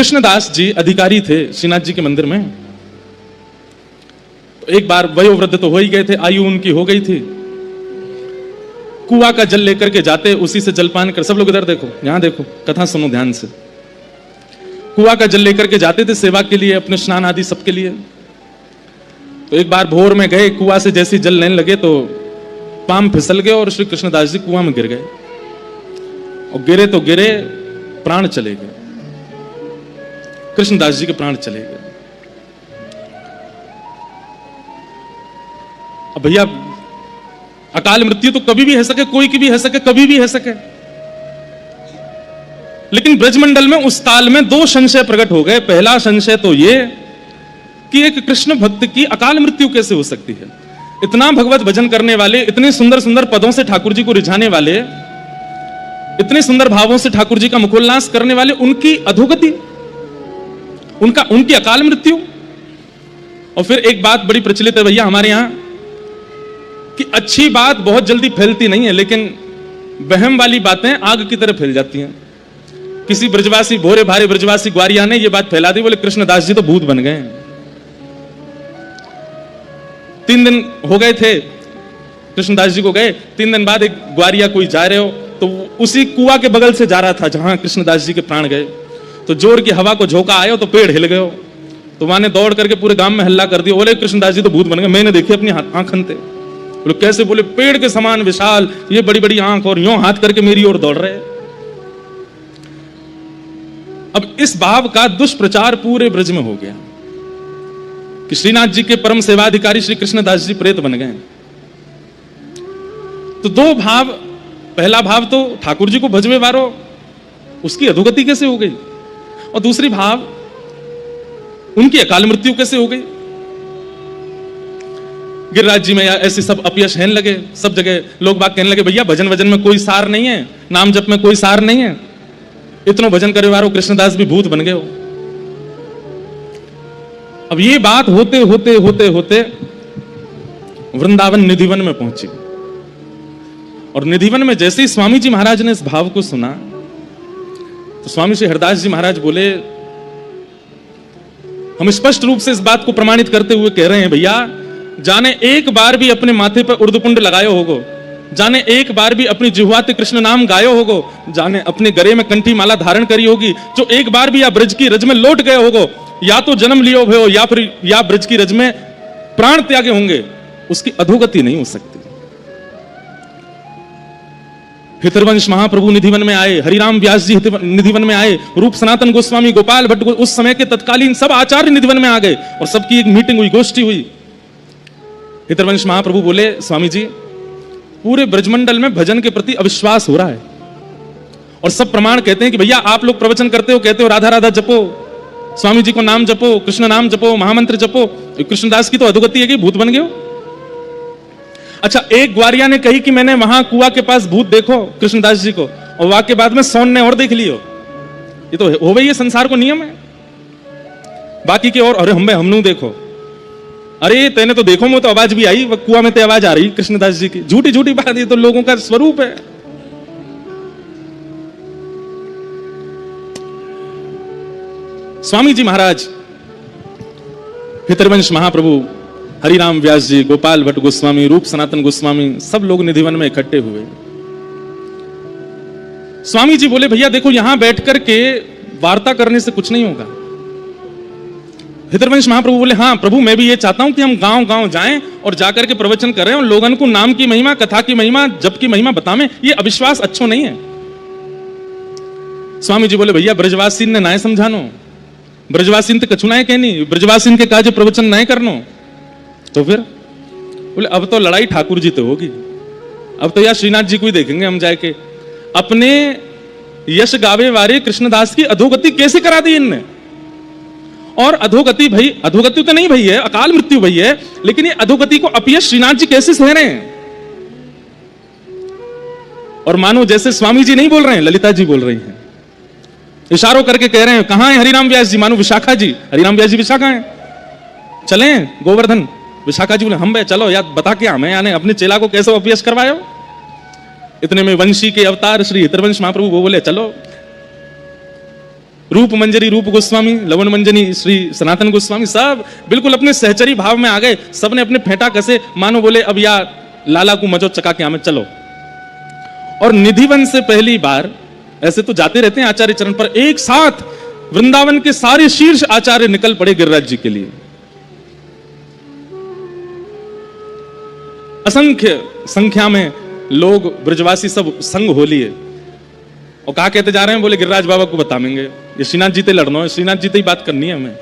कृष्णदास जी अधिकारी थे श्रीनाथ जी के मंदिर में। तो एक बार वयोवृद्ध तो हो ही गए थे, आयु उनकी हो गई थी। कुआं का जल लेकर के जाते, उसी से जलपान कर, सब लोग इधर देखो, यहां देखो, कथा सुनो ध्यान से। कुआं का जल लेकर के जाते थे सेवा के लिए, अपने स्नान आदि सबके लिए। तो एक बार भोर में गए, कुआं से जैसे जल लेने लगे तो पांव फिसल गए और श्री कृष्णदास जी कुआं में गिर गए। और गिरे तो गिरे, प्राण चले गए, कृष्णदास जी के प्राण चले गए। अब भैया अकाल मृत्यु तो कभी भी है सके, कोई की भी है सके, कभी भी है सके। लेकिन ब्रजमंडल में उस काल में दो संशय प्रकट हो गए। पहला संशय तो ये कि एक कृष्ण भक्त की अकाल मृत्यु कैसे हो सकती है। इतना भगवत भजन करने वाले, इतने सुंदर सुंदर पदों से ठाकुर जी को रिझाने वाले, इतने सुंदर भावों से ठाकुर जी का मुखोल्लास करने वाले, उनकी अधोगति, उनकी अकाल मृत्यु। और फिर एक बात बड़ी प्रचलित है भैया हमारे यहां कि अच्छी बात बहुत जल्दी फैलती नहीं है, लेकिन वहम वाली बातें आग की तरह फैल जाती हैं। किसी ब्रजवासी, भोरे भारे ब्रजवासी ग्वारिया ने यह बात फैला दी, बोले कृष्णदास जी तो भूत बन गए। 3 दिन हो गए थे कृष्णदास जी को गए, 3 दिन बाद एक ग्वारिया कोई जा रहे हो तो उसी कुआं के बगल से जा रहा था जहां कृष्णदास जी के प्राण गए। तो जोर की हवा को झोंका आयो तो पेड़ हिल गयो। तो वहां ने दौड़ करके पूरे गांव में हल्ला कर दिया, बोले कृष्णदास जी तो भूत बन गए, मैंने देखे अपनी आंखन थे। बोले कैसे? बोले पेड़ के समान विशाल, ये बड़ी बड़ी आंख और यूं हाथ करके मेरी ओर दौड़ रहे। अब इस भाव का दुष्प्रचार पूरे ब्रज में हो गया कि श्रीनाथ जी के परम सेवाधिकारी श्री कृष्णदास जी प्रेत बन गए। तो दो भाव, पहला भाव तो ठाकुर जी को भजवे वारो, उसकी अधोगति कैसे हो गई, और दूसरी भाव उनकी अकाल मृत्यु कैसे हो गई। गिरिराज जी में ऐसे सब अपयश कहने लगे, सब जगह लोग बात कहने लगे भैया भजन वजन में कोई सार नहीं है, नाम जप में कोई सार नहीं है, इतनो भजन करे वारो कृष्णदास भी भूत बन गए हो। अब ये बात होते होते होते होते वृंदावन निधिवन में पहुंची। और निधिवन में जैसे ही स्वामी जी महाराज ने इस भाव को सुना तो स्वामी श्री हरदास जी महाराज बोले, हम स्पष्ट रूप से इस बात को प्रमाणित करते हुए कह रहे हैं भैया, जाने एक बार भी अपने माथे पर उर्दपुंड लगायो होगो, जाने एक बार भी अपनी जिह्वाते कृष्ण नाम गायो होगो, जाने अपने गले में कंठी माला धारण करी होगी, जो एक बार भी या ब्रज की रज में लौट गए होगो, या तो जन्म लियो भयो या फिर या ब्रज की रज में प्राण त्यागे होंगे, उसकी अधोगति नहीं हो सकती। हितरवंश महाप्रभु निधिवन में आए, हरिराम व्यास जी निधिवन में आए, रूप सनातन गोस्वामी, गोपाल भट्ट, उस समय के तत्कालीन सब आचार्य निधिवन में आ गए और सबकी एक मीटिंग हुई, गोष्ठी हुई। हितरवंश महाप्रभु बोले, स्वामी जी पूरे ब्रजमंडल में भजन के प्रति अविश्वास हो रहा है और सब प्रमाण कहते हैं कि भैया आप लोग प्रवचन करते हो, कहते हो राधा राधा जपो, स्वामी जी को नाम जपो, कृष्ण नाम जपो, महामंत्र जपो, कृष्णदास की तो अधोगति है कि भूत बन गए हो। अच्छा, एक ग्वारिया ने कही कि मैंने वहां कुआं के पास भूत देखो कृष्णदास जी को, और वहां के बाद में सोन ने और देख लियो। ये तो हो गई, ये संसार को नियम है। बाकी के और अरे हमनू देखो, अरे तेने तो देखो, मुझे तो आवाज भी आई, कुआं में तो आवाज आ रही कृष्णदास जी की। झूठी झूठी बात, ये तो लोगों का स्वरूप है। स्वामी जी महाराज, हितरवंश महाप्रभु, हरिराम व्यास जी, गोपाल भट्ट गोस्वामी, रूप सनातन गोस्वामी, सब लोग निधिवन में इकट्ठे हुए। स्वामी जी बोले, भैया देखो यहां बैठ करके वार्ता करने से कुछ नहीं होगा। हितरवंश महाप्रभु बोले, हाँ प्रभु, मैं भी ये चाहता हूं कि हम गांव गांव जाएं और जाकर के प्रवचन करें और लोगों को नाम की महिमा, कथा की महिमा, जप की महिमा बतावें। ये अविश्वास अच्छो नहीं है। स्वामी जी बोले, भैया ब्रजवासी ने नाय समझानो, ब्रजवासी तो कछु नाय कहनी, ब्रजवासी के काज प्रवचन नाय करनो। तो फिर बोले, अब तो लड़ाई ठाकुर जी तो होगी, अब तो यार श्रीनाथ जी को ही देखेंगे हम जाके। अपने यश गावे वाले कृष्णदास की अधोगति कैसे करा दी इनने। और अधोगति भाई, अधोगति तो नहीं भई है, अकाल मृत्यु भई है, लेकिन ये अधोगति को अपयश श्रीनाथ जी कैसे सह रहे हैं। और मानो जैसे स्वामी जी नहीं बोल रहे हैं, ललिता जी बोल रही हैं, इशारों करके कह रहे हैं, कहां है हरिराम व्यास जी, मानो विशाखा जी, हरिराम व्यास जी विशाखा है, चलें गोवर्धन। विशाखा जी बोले, हम भाई चलो यार, बता के हमें यानी अपने चेला को कैसे अपयश करवायो। इतने में वंशी के अवतार श्री हितरवंश महाप्रभु वो बोले, चलो। रूप मंजरी रूप गोस्वामी, लवन मंजनी श्री सनातन गोस्वामी, सब बिल्कुल अपने सहचरी भाव में आ गए। सबने अपने फेंटा कसे, मानो बोले अब या लाला को मजो चका के हमें चलो। और निधिवन से पहली बार, ऐसे तो जाते रहते हैं आचार्य चरण पर, एक साथ वृंदावन के सारे शीर्ष आचार्य निकल पड़े गिरिराज जी के लिए। असंख्य संख्या में लोग ब्रजवासी सब संग हो लिए। और कहा कहते जा रहे हैं, बोले गिरिराज बाबा को बताएंगे, ये श्रीनाथ जी ते लड़ना है, श्रीनाथ जी ते ही बात करनी है हमें।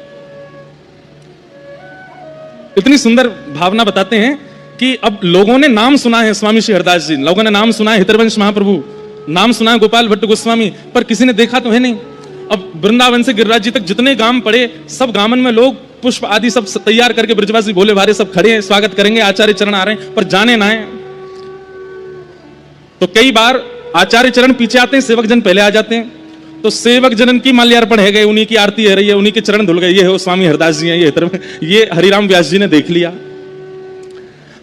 इतनी सुंदर भावना बताते हैं कि अब लोगों ने नाम सुना है स्वामी श्री हरदास जी, लोगों ने नाम सुना है हितरवंश महाप्रभु, नाम सुना है गोपाल भट्ट गोस्वामी, पर किसी ने देखा तो है नहीं। अब वृंदावन से गिरिराज जी तक जितने गांव पड़े, सब गांवन में लोग पुष्प आदि सब तैयार करके ब्रजवासी भोले भारे सब खड़े हैं, स्वागत करेंगे, आचार्य चरण आ रहे हैं, पर जाने ना है। तो कई बार आचार्य चरण पीछे आते हैं, सेवक जन पहले आ जाते हैं। तो सेवक जनन की माल्यार्पण है गए, उन्हीं की आरती है रही है, उन्हीं के चरण धुल गए, ये है स्वामी हरदास जी हैं, ये हरिराम व्यास जी ने देख लिया।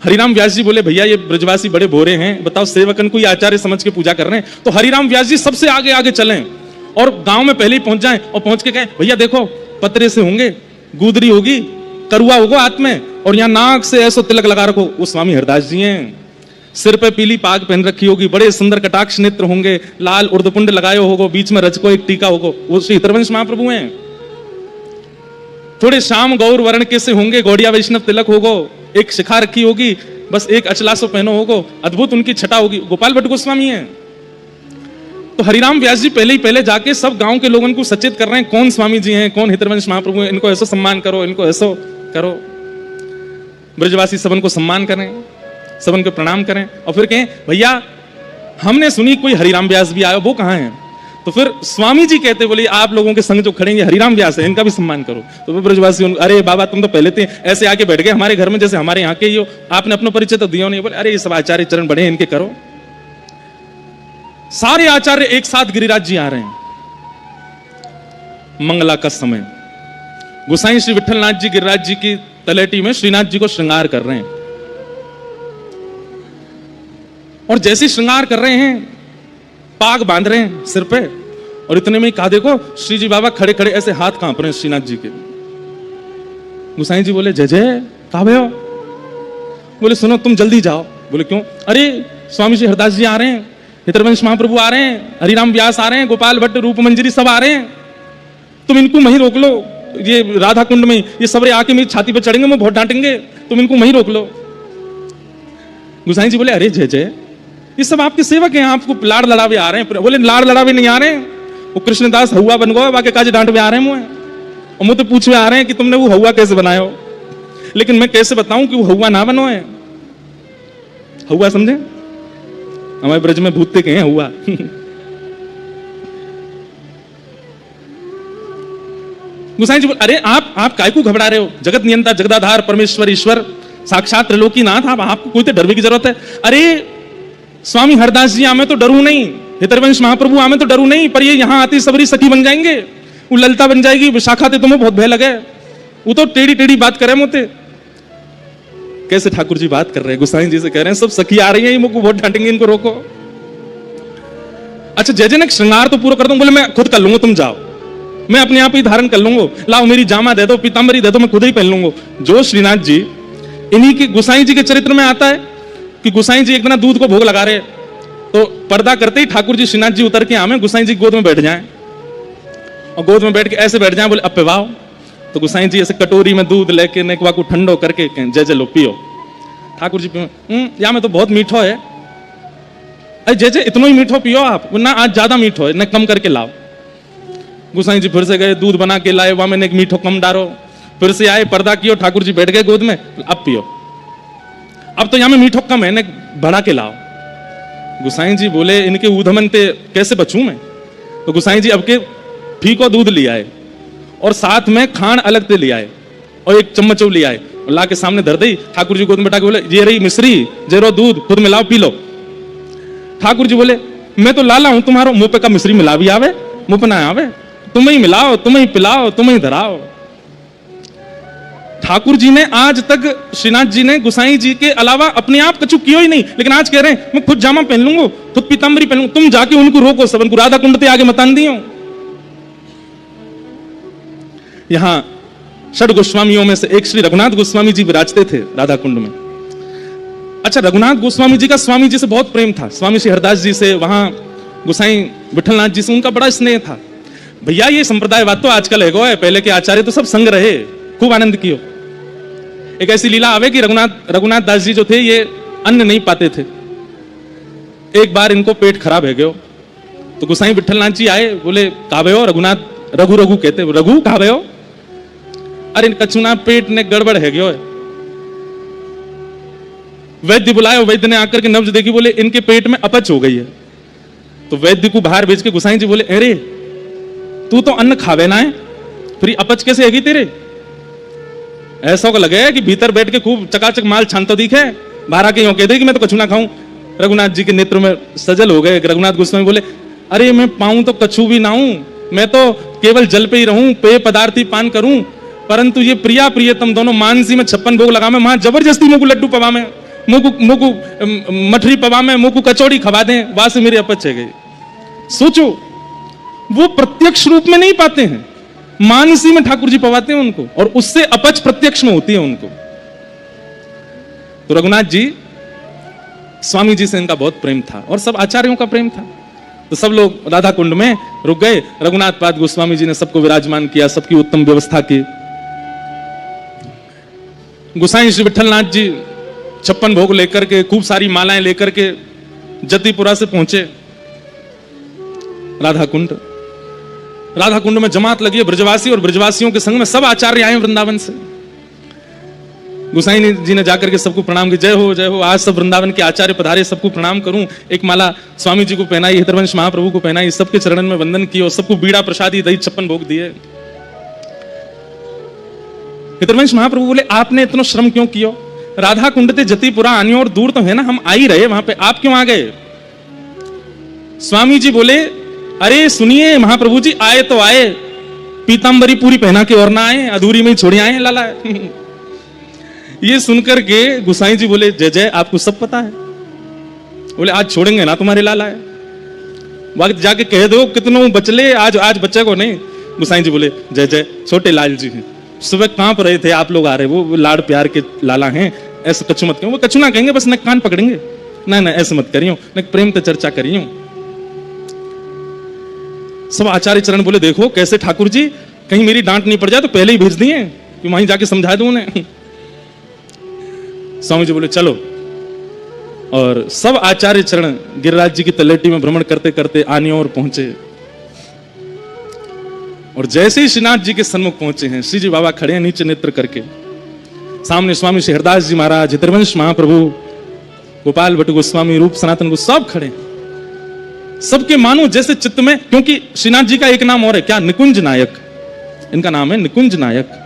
हरिराम व्यास जी बोले, भैया ये ब्रजवासी बड़े भोरे हैं, बताओ सेवकन को ये आचार्य समझ के पूजा कर रहे हैं। तो हरिराम व्यास जी सबसे आगे आगे चलें और गांव में पहले ही पहुंच जाएं, और पहुंच के कहें, भैया देखो पतरे से होंगे, गुदरी होगी, करुआ होगा हाथ में, और यहाँ नाक से ऐसो तिलक लगा रखो, वो स्वामी हरदास जी हैं। सिर पे पीली पाग पहन रखी होगी, बड़े सुंदर कटाक्ष नेत्र होंगे, लाल उर्दपुंड लगाए होगो, बीच में रज को एक टीका होगो, वो श्री हितरवंश महाप्रभु हैं। थोड़े श्याम गौर वर्ण के से होंगे, गौड़िया वैष्णव तिलक होगो, एक शिखा रखी होगी, बस एक अचलासो पहनो होगो, अद्भुत उनकी छटा होगी, गोपाल भट्ट गोस्वामी हैं। तो हरिराम व्यास जी पहले ही पहले जाके सब गांव के लोगों को सचेत कर रहे हैं, कौन स्वामी जी हैं, कौन हितरवंश महाप्रभु हैं, इनको ऐसा सम्मान करो, इनको ऐसा करो। ब्रजवासी सबन को सम्मान करें, सबन को प्रणाम करें, और फिर कहें, भैया हमने सुनी कोई हरिराम व्यास भी आया, वो कहाँ है? तो फिर स्वामी जी कहते, बोले आप लोगों के संग जो खड़ेंगे हरिराम व्यास है, इनका भी सम्मान करो। तो फिर ब्रजवासी, अरे बाबा तुम तो पहले थे, ऐसे आके बैठ गए हमारे घर में जैसे हमारे यहाँ के ही हो, आपने अपना परिचय तो दिया नहीं। बोले अरे ये सब आचार्य चरण बड़े हैं, इनके करो। सारे आचार्य एक साथ गिरिराज जी आ रहे हैं। मंगला का समय, गोसाई श्री विठलनाथ जी गिरिराज जी की तलेटी में श्रीनाथ जी को श्रृंगार कर रहे हैं। और जैसे श्रृंगार कर रहे हैं, पाग बांध रहे हैं सिर पे, और इतने में कहा देखो श्री जी बाबा खड़े खड़े ऐसे हाथ कांप रहे हैं श्रीनाथ जी के। गोसाई जी बोले, जय जय, कहा भैया? बोले सुनो तुम जल्दी जाओ। बोले क्यों? अरे स्वामी श्री हरदास जी आ रहे हैं, हितरवंश महाप्रभु आ रहे हैं, हरिराम व्यास आ रहे हैं, गोपाल भट्ट रूप मंजरी सब आ रहे हैं, तुम इनको वहीं रोक लो, ये राधा कुंड में ये सबरे आके मेरी छाती पर चढ़ेंगे, मैं बहुत डांटेंगे, तुम इनको वहीं रोक लो। गोसाई जी बोले, अरे जय जय, ये सब आपके सेवक हैं, आपको लाड़ लड़ावे आ रहे हैं। बोले लाड़ लड़ावे नहीं आ रहे हैं, वो कृष्णदास हवा बन गया, बाकी काजे डांट में आ रहे हैं मुझे, और मुझे पूछवे आ रहे हैं कि तुमने वो हवा कैसे बनाया हो। लेकिन मैं कैसे बताऊं कि वो हवा ना बनो है। हवा समझे? हमारे ब्रज में भूतते के हैं हुआ। गोसाई जी बोले, अरे आप काय को घबरा रहे हो? जगत नियंता जगदाधार परमेश्वर ईश्वर साक्षात त्रिलोकीनाथ, आपको कोई तो डरने की जरूरत है। अरे स्वामी हरदास जी आमे तो डरू नहीं, हितरवंश महाप्रभु आमे तो डरू नहीं, पर ये यहाँ आती सबरी सखी बन जाएंगे, वो ललिता बन जाएगी, विशाखा थे तुम्हें बहुत भय लगे, वो तो टेढ़ी टेढ़ी बात करे मोते। कैसे ठाकुर जी बात कर रहे हैं? गोसाई जी से कह रहे हैं सब सखी आ रही है, मुझको बहुत डांटेंगे, इनको रोको। अच्छा जय जय ने श्रृंगार तो पूरा कर दूं। बोले मैं खुद कर लूंगा, तुम जाओ, मैं अपने आप ही धारण कर लूंगा, लाओ मेरी जामा दे दो, पीतांबरी दे दो, मैं खुद ही पहन लूंगा। जो श्रीनाथ जी, इन्हीं के गोसाई जी के चरित्र में आता है कि गोसाई जी एक दिन दूध को भोग लगा रहे, तो पर्दा करते ही ठाकुर जी श्रीनाथ जी उतर के आवे, गोसाई जी गोद में बैठ जाएं, और गोद में बैठ के ऐसे बैठ जाएं, बोले अब पिवाओ। तो गोसाई जी ऐसे कटोरी में दूध लेके नेकवा को ठंडो करके जय जय लो पियो। ठाकुर जी या में तो बहुत मीठो है। अरे जय जय इतना ही मीठो पियो आप ना, आज ज्यादा मीठो है ना, कम करके लाओ। गोसाई जी फिर से गए, दूध बना के लाए, वहां मैंने एक मीठो कम डालो, फिर से आए, पर्दा कियो, ठाकुर जी बैठ गए गोद में, अब पियो। अब तो यहाँ में मीठो कम है, ने बढ़ा के लाओ। गोसाई जी बोले इनके ऊधमन पे कैसे बचूं मैं? तो गोसाई जी अब के फीको दूध ले आए, और साथ में खांड अलग से ले आए, और एक चम्मच ले आए, और ला के सामने धर दी। ठाकुर जी गोद में बैठा के बोले ये रही मिश्री, जेरो दूध, खुद मिलाओ पी लो। ठाकुर जी बोले मैं तो लाला हूं, तुम्हारो मुंह पे का मिश्री मिला भी आवे, मुंह पे ना आवे, तुम ही मिलाओ, तुम ही पिलाओ, तुम ही धराओ। ठाकुर जी ने आज तक श्रीनाथ जी ने गोसाई जी के अलावा अपने आप कछु कियो ही नहीं, लेकिन आज कह रहे हैं मैं खुद जामा पहन लूंगा, खुद पीतांबरी पहन लूंगा। तुम जाके उनको रोको, सबन को राधा कुंड ते आगे मतान दियो। यहां षड गोस्वामियों में से एक श्री रघुनाथ गोस्वामी जी विराजते थे राधा कुंड में। अच्छा, रघुनाथ गोस्वामी जी का स्वामी जी से बहुत प्रेम था, स्वामी श्री हरदास जी से, वहां गोसाई विठलनाथ जी से उनका बड़ा स्नेह था। भैया ये संप्रदायवाद तो आजकल है, पहले के आचार्य तो सब संग रहे, खूब आनंद कियो। एक ऐसी लीला आवे कि रघुनाथ दास जी जो थे ये अन्न नहीं पाते थे। एक बार इनको पेट खराब है गयो, तो गोसाई विठलनाथ जी आए, बोले कावे हो रघुनाथ, रघु रघु कहते, रघु कावे हो, अरे कचुना पेट ने गड़बड़ है गयो। वैद्य बुलाए, वैद्य ने आकर के नब्ज देखी, बोले इनके पेट में अपच हो गई है। तो वैद्य को बाहर भेज के गोसाई जी बोले, अरे तू तो अन्न खावे ना है, फिर अपच कैसे हैगी तेरे? ऐसा को लगे कि भीतर बैठ के खूब चकाचक माल छानता दिखे, बाहर आके यूं कह दे कि मैं तो कछु ना खाऊं। रघुनाथ जी के नेत्र में सजल हो गए। रघुनाथ गोस्वामी बोले, अरे मैं पाऊं तो कछु भी ना हूं, मैं तो केवल जल पे ही रहूं, पेय पदार्थ ही पान करूं, परंतु ये प्रिया प्रियतम दोनों मानसी में 56 भोग लगा में, वहां जबरदस्ती मुझको लड्डू पवा में, मुझको मठरी पवा में, मुझको कचौड़ी खवा दें, वहां से मेरी अपच है गई। सोचो, वो प्रत्यक्ष रूप में नहीं पाते हैं, मानसी में ठाकुर जी पवाते हैं उनको, और उससे अपच प्रत्यक्ष में होती है उनको। तो रघुनाथ जी, स्वामी जी से इनका बहुत प्रेम था और सब आचार्यों का प्रेम था। तो सब लोग राधा कुंड में रुक गए। रघुनाथ पाद गोस्वामी जी ने सबको विराजमान किया, सबकी उत्तम व्यवस्था की। गोसाई श्री विठलनाथ जी 56 भोग लेकर के, खूब सारी मालाएं लेकर के जतिपुरा से पहुंचे राधा कुंड। राधा कुंड में जमात लगी है, ब्रजवासी और ब्रजवासियों के संग में सब आचार्य आए वृंदावन से। गोसाई जी ने जाकर के सबको प्रणाम की, जय हो जय हो, आज सब वृंदावन के आचार्य पधारे, सबको प्रणाम करूं। एक माला स्वामी जी को पहनाई, हितरवंश महाप्रभु को पहनाई, सबके चरणन में वंदन किया और सबको बीड़ा प्रसादी दही 56 भोग दिए। हितरवंश महाप्रभु बोले, आपने इतना श्रम क्यों किया? राधा कुंड ते जतिपुरा आनी और दूर तो है ना, हम आ ही रहे वहां पे, आप क्यों आ गए? स्वामी जी बोले, अरे सुनिए महाप्रभु जी, आए तो आए, पीतांबरी पूरी पहना के और ना आए, अधूरी में ही छोड़े आए लाला। ये सुनकर के गोसाई जी बोले, जय जय, आपको सब पता है। बोले, आज छोड़ेंगे ना तुम्हारे लाला है, वक्त जाके कह दो कितनों बचले, आज बच्चे को नहीं। गोसाई जी बोले, जय जय, छोटे लाल जी हैं, सुबह कांप रहे थे, आप लोग आ रहे, वो लाड़ प्यार के लाला हैं, ऐसे कछु मत कहो। वो कछु ना कहेंगे, बस न कान पकड़ेंगे, ना ना ऐसे मत करियो, न प्रेम पे चर्चा करियो। सब आचार्य चरण बोले, देखो कैसे ठाकुर जी, कहीं मेरी डांट नहीं पड़ जाए तो पहले ही भेज दिए कि वहीं जाके समझा दूं उन्हें। स्वामी जी बोले, चलो। और सब आचार्य चरण गिरिराज जी की तलेटी में भ्रमण करते करते आने और पहुंचे। और जैसे ही श्रीनाथ जी के सन्मुख पहुंचे हैं, श्री जी बाबा खड़े हैं नीचे नेत्र करके, सामने स्वामी श्री हरदास जी महाराज, हितरवंश महाप्रभु, गोपाल भट्ट गोस्वामी, रूप सनातन को सब खड़े। सबके मानो जैसे चित्त में, क्योंकि श्रीनाथ जी का एक नाम और है, क्या? निकुंज नायक, इनका नाम है निकुंज नायक।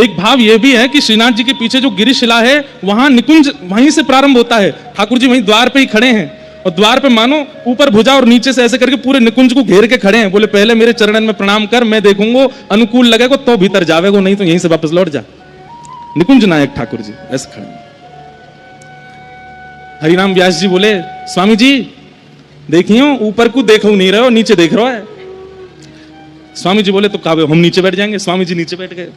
एक भाव यह भी है कि श्रीनाथ जी के पीछे जो गिरिशिला है, वहां निकुंज वहीं से प्रारंभ होता है। ठाकुर जी वहीं द्वार पे ही खड़े हैं, और द्वार पे मानो ऊपर भुजा और नीचे से ऐसे करके पूरे निकुंज को घेर के खड़े हैं। बोले, पहले मेरे चरणन में प्रणाम कर, मैं देखूंगा, अनुकूल लगेगा तो भीतर जावेगो, नहीं तो यहीं से वापस लौट जा। निकुंज नायक ठाकुर जी ऐसे खड़े। हरिराम व्यास जी बोले, स्वामी जी देखियो, ऊपर को देखो नहीं रहे हो, नीचे देख रहे हो। स्वामी जी बोले, तो कावे हम नीचे बैठ जाएंगे। स्वामी जी नीचे बैठ गए,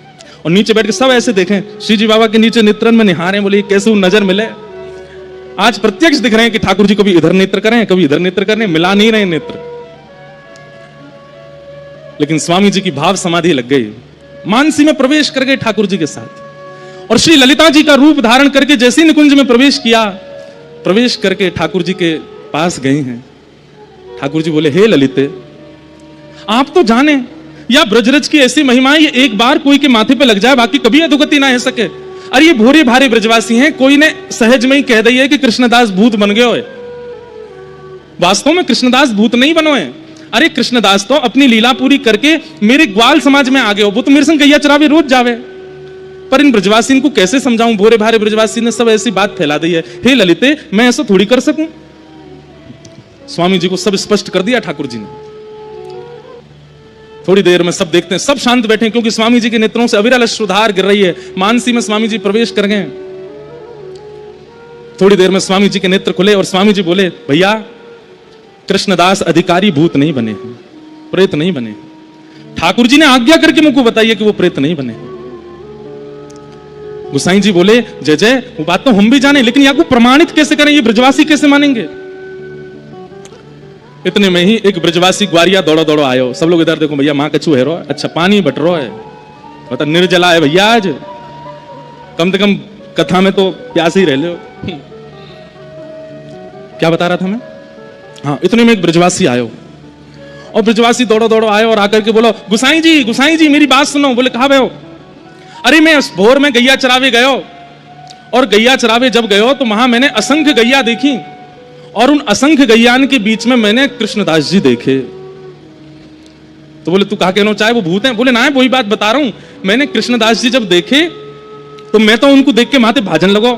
और नीचे बैठ के सब ऐसे देखें, श्री जी बाबा के नीचे नेत्रन में निहारे। बोले, कैसे नजर मिले? आज प्रत्यक्ष दिख रहे हैं कि ठाकुर जी कभी इधर नेत्र करें, कभी इधर नेत्र करें, मिला नहीं रहे नेत्र। लेकिन स्वामी जी की भाव समाधि लग गई, मानसी में प्रवेश कर गए ठाकुर जी के साथ। और श्री ललिता जी का रूप धारण करके जैसे ही निकुंज में प्रवेश किया, प्रवेश करके ठाकुर जी के पास गए हैं। ठाकुर जी बोले, हे ललिते, आप तो जाने या ब्रजरज की ऐसी महिमा है, ये एक बार कोई के माथे पे लग जाए, बाकी कभी अधोगति ना हो सके। अरे ये भोरे भारे ब्रजवासी हैं, कोई ने सहज में ही कह दिया कि कृष्णदास भूत बन गए हो। वास्तव में कृष्णदास भूत नहीं बनो है। अरे कृष्णदास तो अपनी लीला पूरी करके मेरे ग्वाल समाज में आ गए हो, वो तो मेरे संग गैया चरावे रोज जावे। पर इन ब्रजवासी को कैसे समझाऊं? भोरे भारे ब्रजवासी ने सब ऐसी बात फैला दी है। हे ललिते, मैं ऐसा थोड़ी कर सकूं। स्वामी जी को सब स्पष्ट कर दिया ठाकुर जी ने। थोड़ी देर में सब देखते हैं, सब शांत बैठे, क्योंकि स्वामी जी के नेत्रों से अविरल अश्रुधार गिर रही है। मानसी में स्वामी जी प्रवेश कर गए। थोड़ी देर में स्वामी जी के नेत्र खुले और स्वामी जी बोले, भैया कृष्णदास अधिकारी भूत नहीं बने हैं, प्रेत नहीं बने, ठाकुर जी ने आज्ञा करके मुझको बताइए कि वो प्रेत नहीं बने। गुसाई जी बोले जय जय, वो बात तो हम भी जाने, लेकिन या को प्रमाणित कैसे करें, ये ब्रजवासी कैसे मानेंगे। इतने में ही एक ब्रजवासी ग्वारिया दौड़ो दौड़ो आयो। सब लोग इधर देखो भैया, मां कछू है रो, अच्छा पानी बट रो है, मतलब निर्जला है भैया, आज कम से कम कथा में तो प्यास ही रह लो। क्या बता रहा था मैं, हाँ, इतने में एक ब्रजवासी आयो, और ब्रजवासी दौड़ो दौड़ो आयो और आकर के बोलो गुसाई जी मेरी बात सुनो। बोले कहा भयो। अरे मैं भोर में गैया चरावे गयो, और गैया चरावे जब गयो तो वहां मैंने असंख्य गैया देखी, और उन असंख्य गैयान के बीच में मैंने कृष्णदास जी देखे। तो बोले तू कहा कहना चाहे वो भूत हैं। बोले ना, वही बात बता रहा हूं, मैंने कृष्णदास जी जब देखे तो मैं तो उनको देख के माथे भाजन लगो,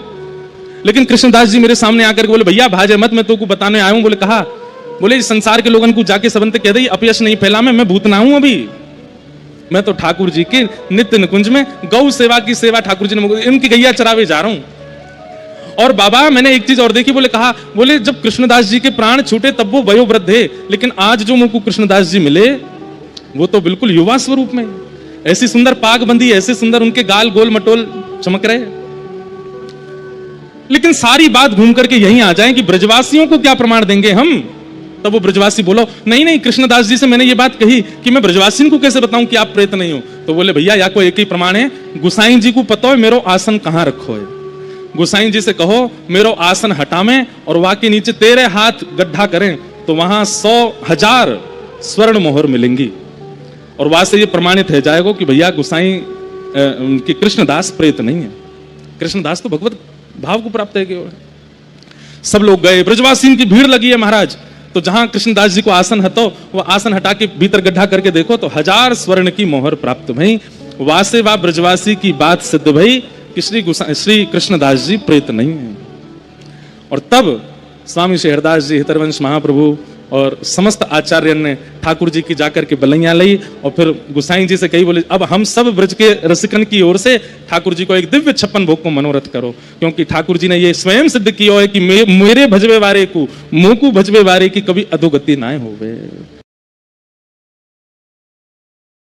लेकिन कृष्णदास जी मेरे सामने आकर के बोले भैया भाजे मत, मैं तो को बताने आया हूं। बोले कहा। बोले संसार के लोगों को जाके सबंत कह दे अपयश नहीं फैला, मैं भूत ना हूं, अभी मैं तो ठाकुर जी के नित्य निकुंज में गौ सेवा की सेवा ठाकुर जी ने, इनकी गैया चरावे जा रहा हूं। और बाबा मैंने एक चीज और देखी। बोले कहा। बोले जब कृष्णदास जी के प्राण छूटे तब वो वयोवृद्ध है, लेकिन आज जो मुझको कृष्णदास जी मिले वो तो बिल्कुल युवा स्वरूप में, ऐसी सुंदर पाग बंदी, ऐसे सुंदर उनके गाल गोल मटोल चमक रहे। लेकिन सारी बात घूम करके यहीं आ जाए कि ब्रजवासियों को क्या प्रमाण देंगे हम। तब वो ब्रजवासी बोलो नहीं कृष्णदास जी से मैंने ये बात कही कि मैं ब्रजवासियों को कैसे बताऊं कि आप प्रेत नहीं हो। तो बोले भैया या कोई एक ही प्रमाण है, गुसाई जी को पता है मेरो आसन कहां रखो है। गुसाई जी से कहो मेरो आसन हटावें और वहां के नीचे तेरे हाथ गड्ढा करें तो वहां 100,000 स्वर्ण मोहर मिलेंगी, और वहां से ये प्रमाणित है जाएगा कि भैया गुसाई कि कृष्णदास प्रेत नहीं है। कृष्णदास तो भगवत भाव को प्राप्त है। सब लोग गए, ब्रजवासियों की भीड़ लगी है महाराज। तो जहां कृष्णदास जी को आसन हटो, वो आसन हटा के भीतर गड्ढा करके देखो तो 1000 स्वर्ण की मोहर प्राप्त भई। वासे वा ब्रजवासी की बात सिद्ध भई कि श्री कृष्णदास जी प्रेत नहीं है। और तब स्वामी शेहरदास जी, हितरवंश महाप्रभु और समस्त आचार्य ने ठाकुर जी की जाकर के बलैया ली, और फिर गुसाई जी से कही बोले अब हम सब ब्रज के रसिकन की ओर से ठाकुर जी को एक दिव्य 56 भोग को मनोरथ करो, क्योंकि ठाकुर जी ने ये स्वयं सिद्ध किया है कि मेरे भजवे वारे को मुंह को भजवे वारे की कभी अधोगति ना होवे।